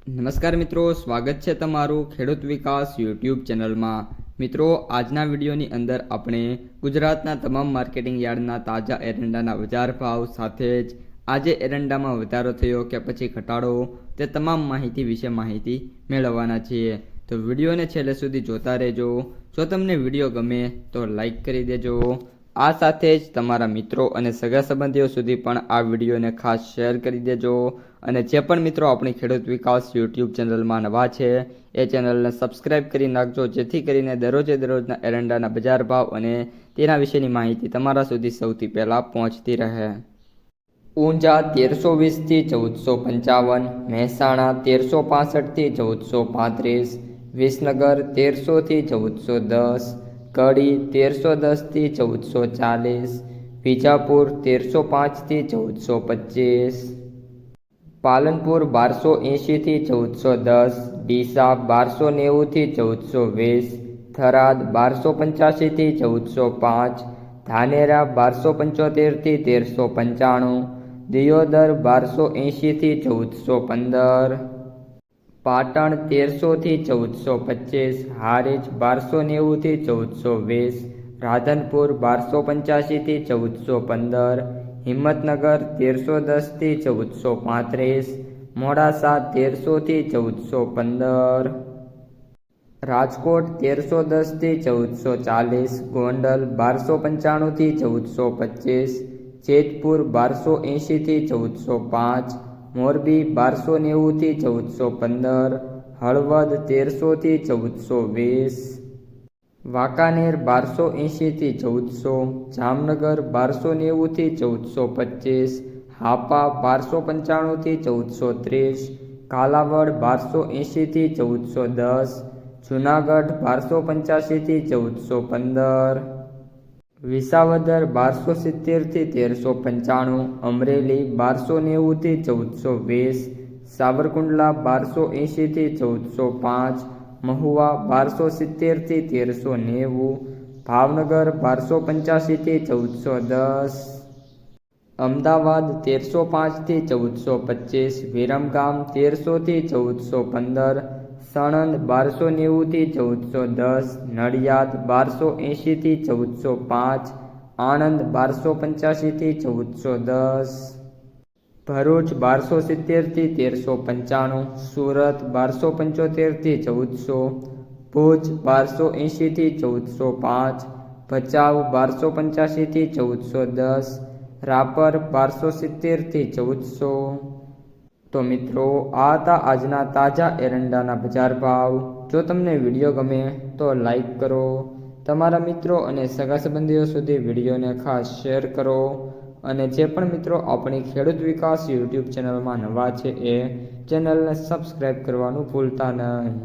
નમસ્કાર મિત્રો, સ્વાગત છે તમારું ખેડૂત વિકાસ યુટ્યુબ ચેનલમાં। મિત્રો, આજના વિડીયોની અંદર આપણે ગુજરાતના તમામ માર્કેટિંગ યાર્ડના તાજા એરંડાના બજાર ભાવ સાથે જ આજે એરંડામાં વધારો થયો કે પછી ઘટાડો તે તમામ માહિતી વિશે માહિતી મેળવવાના છીએ। તો વિડીયોને છેલ્લે સુધી જોતા રહેજો। જો તમને વિડીયો ગમે તો લાઈક કરી દેજો। આ સાથે જ તમારા મિત્રો અને સગા સંબંધીઓ સુધી પણ આ વિડીયોને ખાસ શેર કરી દેજો। અને જે પણ મિત્રો આપણી ખેડૂત વિકાસ યુટ્યુબ ચેનલમાં નવા છે એ ચેનલને સબસ્ક્રાઈબ કરી નાખજો, જેથી કરીને દરરોજના એરંડાના બજાર ભાવ અને તેના વિશેની માહિતી તમારા સુધી સૌથી પહેલાં પહોંચતી રહે। ઊંઝા 1320 થી 1455, મહેસાણા 1365 થી 1435, વિસનગર 1300 થી 1410, કડી 1310 થી 1440, વિજાપુર 1305 થી 1425, પાલનપુર 1280 થી 1410, ડીસા 1290 થી 1420, થરાદ 1285 થી 1405, ધાનેરા 1275 થી 1395, દિયોદર 1280 થી 1415, પાટણ 1300 થી 1425, હારીજ 1290 થી 1420, રાધનપુર 1285 થી 1415, હિંમતનગર 1310 થી 1435, મોડાસા 1300 થી 1415, રાજકોટ 1310 થી 1440, ગોંડલ 1295 થી 1425, જેતપુર 1280 થી 1405, મોરબી 1290 થી 1415, હળવદ 1300 થી 1420, વાંકાનેર 1280 થી 1400, જામનગર 1290 થી 1425, હાપા 1295 થી 1430, કાલાવડ 1280 થી 1410, જૂનાગઢ 1285 થી 1415, વિસાવદર 1270 થી 1395, અમરેલી 1290 થી 1420, સાવરકુંડલા 1280 થી 1405, મહુવા 1270 થી 1390, ભાવનગર 1285 થી 1410, અમદાવાદ 1305 થી 1425, વિરમગામ 1300 થી 1415, સણંદ 1290 થી 1410, નડિયાદ 1280 થી 1405, આણંદ 1285 થી 1410, ભરૂચ 1270 થી 1395, સુરત 1275 થી 1400, ભુજ 1280 થી 1405, ભચાઉ 1285 થી 1410, રાપર 1270 થી 1400। તો મિત્રો, આ હતા આજના તાજા એરંડાના બજાર ભાવ। જો તમને વિડીયો ગમે તો લાઈક કરો, તમારા મિત્રો અને સગા સંબંધીઓ સુધી વિડીયોને ખાસ શેર કરો। અને જે પણ મિત્રો આપણી ખેડૂત વિકાસ યુટ્યુબ ચેનલમાં નવા છે એ ચેનલને સબસ્ક્રાઈબ કરવાનું ભૂલતા નહીં।